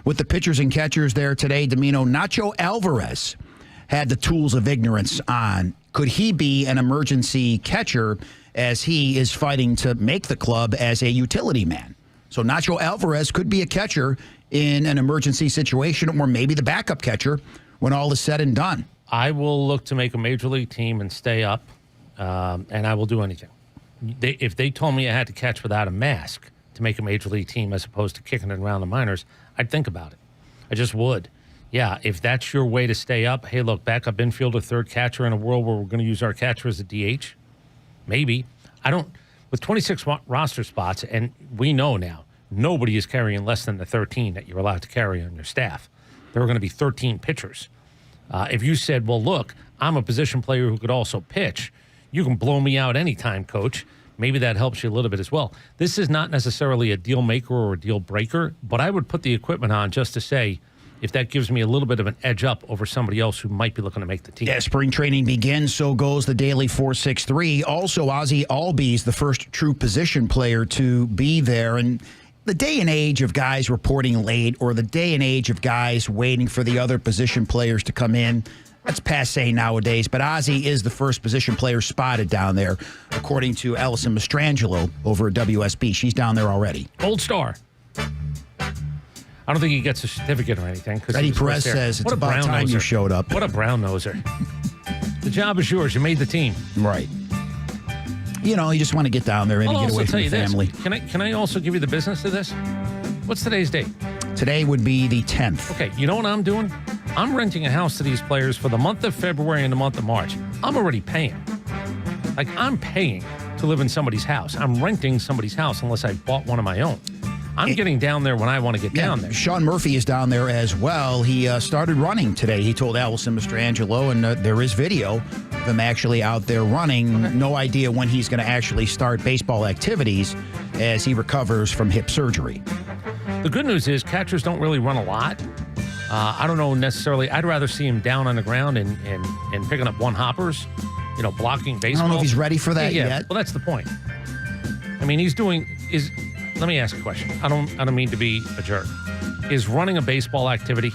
with the pitchers and catchers there today, Dimino, Nacho Alvarez had the tools of ignorance on. Could he be an emergency catcher as he is fighting to make the club as a utility man? So Nacho Alvarez could be a catcher in an emergency situation, or maybe the backup catcher when all is said and done. I will look to make a major league team and stay up, and I will do anything. If they told me I had to catch without a mask to make a major league team as opposed to kicking it around the minors, I'd think about it. I just would. Yeah, if that's your way to stay up, hey, look, backup infielder, third catcher in a world where we're going to use our catcher as a DH, maybe. With 26 roster spots, and we know now, nobody is carrying less than the 13 that you're allowed to carry on your staff. There are going to be 13 pitchers. If you said, well, look, I'm a position player who could also pitch, you can blow me out anytime, coach. Maybe that helps you a little bit as well. This is not necessarily a deal maker or a deal breaker, but I would put the equipment on just to say, if that gives me a little bit of an edge up over somebody else who might be looking to make the team. Yeah, spring training begins, so goes the daily 463. Also, Ozzie Albies, the first true position player to be there. And the day and age of guys reporting late, or the day and age of guys waiting for the other position players to come in, that's passé nowadays. But Ozzie is the first position player spotted down there, according to Allison Mastrangelo over at WSB. She's down there already. Gold star. I don't think he gets a certificate or anything. Eddie Perez says it's about time you showed up. What a brown noser. The job is yours. You made the team. Right. You know, you just want to get down there and get away from your family. Can I also give you the business of this? What's today's date? Today would be the 10th. Okay, you know what I'm doing? I'm renting a house to these players for the month of February and the month of March. I'm already paying. Like, I'm paying to live in somebody's house. I'm renting somebody's house unless I bought one of my own. I'm getting down there when I want to get down there. Sean Murphy is down there as well. He started running today. He told Allison Mastrangelo, and there is video of him actually out there running. Okay. No idea when he's going to actually start baseball activities as he recovers from hip surgery. The good news is catchers don't really run a lot. I don't know necessarily. I'd rather see him down on the ground and picking up one-hoppers, blocking baseball. I don't know if he's ready for that yet. Well, that's the point. I mean, let me ask a question. I don't mean to be a jerk. Is running a baseball activity?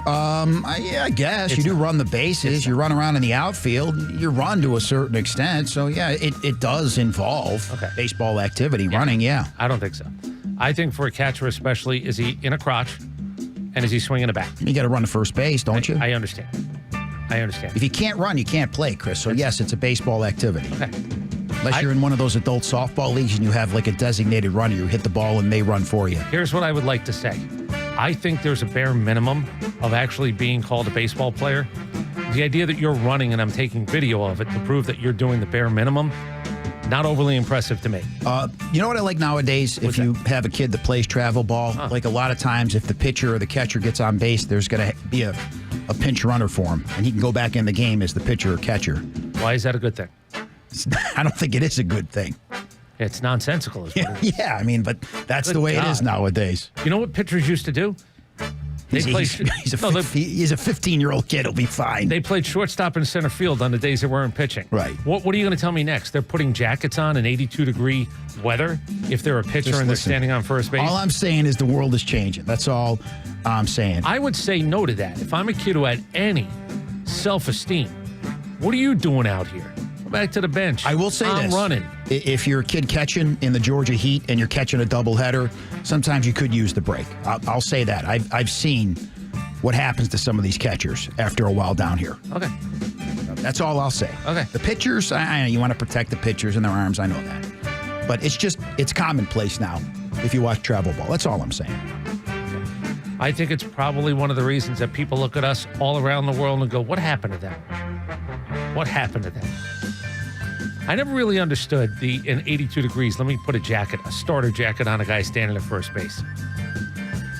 I guess. You do run the bases. You run around in the outfield. You run to a certain extent. So, yeah, it does involve baseball activity, running, yeah. I don't think so. I think for a catcher especially, is he in a crotch and is he swinging a bat? You got to run to first base, don't you? I understand. If you can't run, you can't play, Chris. So, yes, it's a baseball activity. Okay. Unless you're in one of those adult softball leagues and you have like a designated runner, you hit the ball and they run for you. Here's what I would like to say. I think there's a bare minimum of actually being called a baseball player. The idea that you're running and I'm taking video of it to prove that you're doing the bare minimum, not overly impressive to me. You know what I like nowadays? If you have a kid that plays travel ball, like a lot of times if the pitcher or the catcher gets on base, there's going to be a pinch runner for him, and he can go back in the game as the pitcher or catcher. Why is that a good thing? I don't think it is a good thing. It's nonsensical. Yeah, I mean, but that's the way it is nowadays. You know what pitchers used to do? He's a 15-year-old kid. He'll be fine. They played shortstop and center field on the days they weren't pitching. Right. What are you going to tell me next? They're putting jackets on in 82-degree weather if they're a pitcher they're standing on first base? All I'm saying is the world is changing. That's all I'm saying. I would say no to that. If I'm a kid who had any self-esteem, what are you doing out here? Go back to the bench. I will say I'm running. If you're a kid catching in the Georgia Heat and you're catching a doubleheader, sometimes you could use the break. I'll say that. I've seen what happens to some of these catchers after a while down here. Okay. That's all I'll say. Okay. The pitchers, I know you want to protect the pitchers and their arms. I know that. But it's commonplace now if you watch travel ball. That's all I'm saying. I think it's probably one of the reasons that people look at us all around the world and go, what happened to them? What happened to them? I never really understood in 82 degrees, let me put a starter jacket on a guy standing at first base.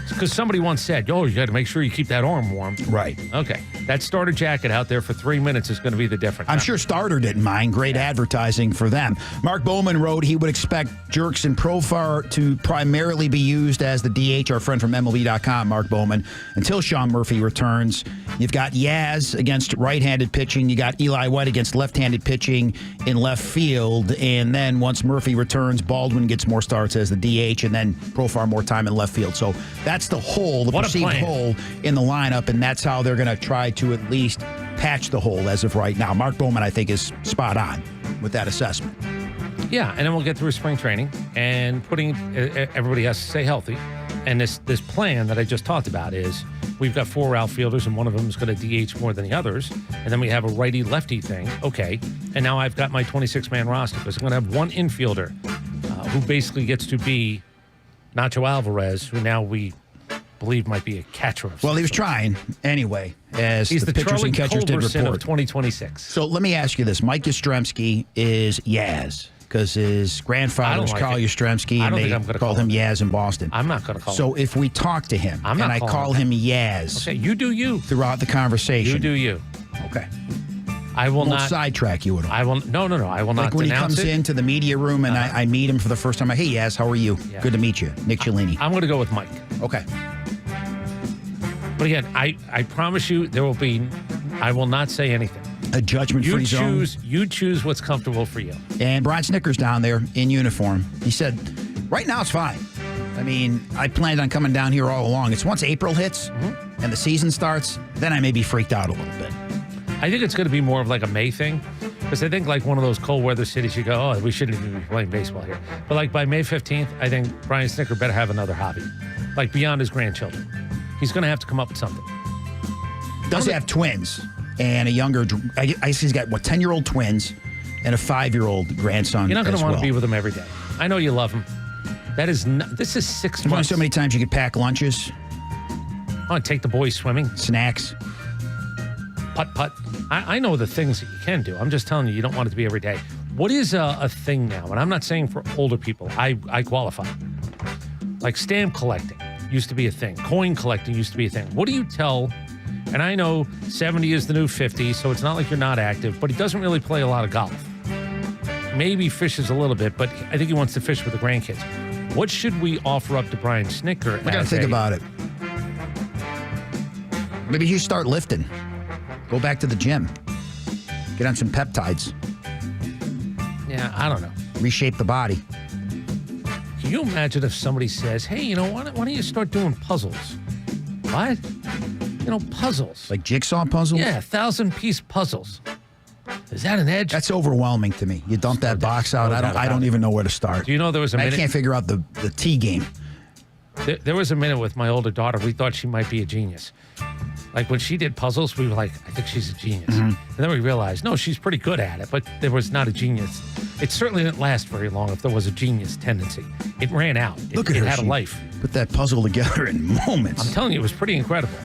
Because somebody once said, you got to make sure you keep that arm warm. Right. Okay. That starter jacket out there for 3 minutes is going to be the difference. I'm sure Starter didn't mind. Great advertising for them. Mark Bowman wrote he would expect Jerks and Profar to primarily be used as the DH, our friend from MLB.com, Mark Bowman, until Sean Murphy returns. You've got Yaz against right-handed pitching. You got Eli White against left-handed pitching in left field. And then once Murphy returns, Baldwin gets more starts as the DH, and then Profar more time in left field. So that's the hole, the What a perceived plan. hole in the lineup, and that's how they're going to try to at least patch the hole as of right now. Mark Bowman, I think, is spot on with that assessment. Yeah, and then we'll get through spring training and everybody has to stay healthy. And this plan that I just talked about is we've got 4 outfielders and one of them is going to DH more than the others. And then we have a righty-lefty thing. Okay. And now I've got my 26-man roster because I'm going to have one infielder who basically gets to be Nacho Alvarez, who now we believe might be a catcher. Well, he was trying anyway, as He's the pitchers Charlie and catchers did Culberson report. of 2026. So let me ask you this. Mike Yastrzemski is Yaz because his grandfather was Carl Yastrzemski, and they called him Yaz in Boston. I'm not going to call him. So if we talk to him I'm and not I calling call him Yaz Okay, you do you. throughout the conversation. You do you. Okay. I will Won't not sidetrack you at all. I will no. I will not Like when he denounce comes it. into the media room and I meet him for the first time. Hey, Yaz, how are you? Yeah. Good to meet you. Nick Cellini. I'm going to go with Mike. Okay. But again, I promise you there will be. I will not say anything. A judgment-free zone. You choose what's comfortable for you. And Brian Snitker's down there in uniform. He said, right now it's fine. I mean, I planned on coming down here all along. It's once April hits and the season starts, then I may be freaked out a little bit. I think it's going to be more of like a May thing. Because I think like one of those cold weather cities, you go, oh, we shouldn't even be playing baseball here. But like by May 15th, I think Brian Snitker better have another hobby. Like beyond his grandchildren. He's going to have to come up with something. Does have twins and a younger, I guess he's got, 10-year-old twins and a 5-year-old grandson. You're not going to want to well. be with him every day. I know you love him. That is not, this is 6 There's only months. so many times you could pack lunches, Oh, and take the boys swimming, snacks. putt. I know the things that you can do. I'm just telling you, you don't want it to be every day. What is a thing now? And I'm not saying for older people. I qualify. Like stamp collecting used to be a thing. Coin collecting used to be a thing. What do you tell? And I know 70 is the new 50, so it's not like you're not active, but he doesn't really play a lot of golf. Maybe fishes a little bit, but I think he wants to fish with the grandkids. What should we offer up to Brian Snitker? We got to think about it. Maybe you start lifting. Go back to the gym. Get on some peptides. Yeah, I don't know. Reshape the body. Can you imagine if somebody says, hey, you know, why don't you start doing puzzles? What? You know, puzzles. Like jigsaw puzzles? Yeah, 1,000-piece puzzles. Is that an edge? That's overwhelming to me. You dump that box out. I don't even know where to start. Do you know there was a minute? I can't figure out the T game. There was a minute with my older daughter, we thought she might be a genius. Like when she did puzzles, we were like, I think she's a genius. And then we realized, no, she's pretty good at it, but there was not a genius. It certainly didn't last very long if there was a genius tendency. It ran out. Look at her. It had a She life. Put that puzzle together in moments. I'm telling you, it was pretty incredible.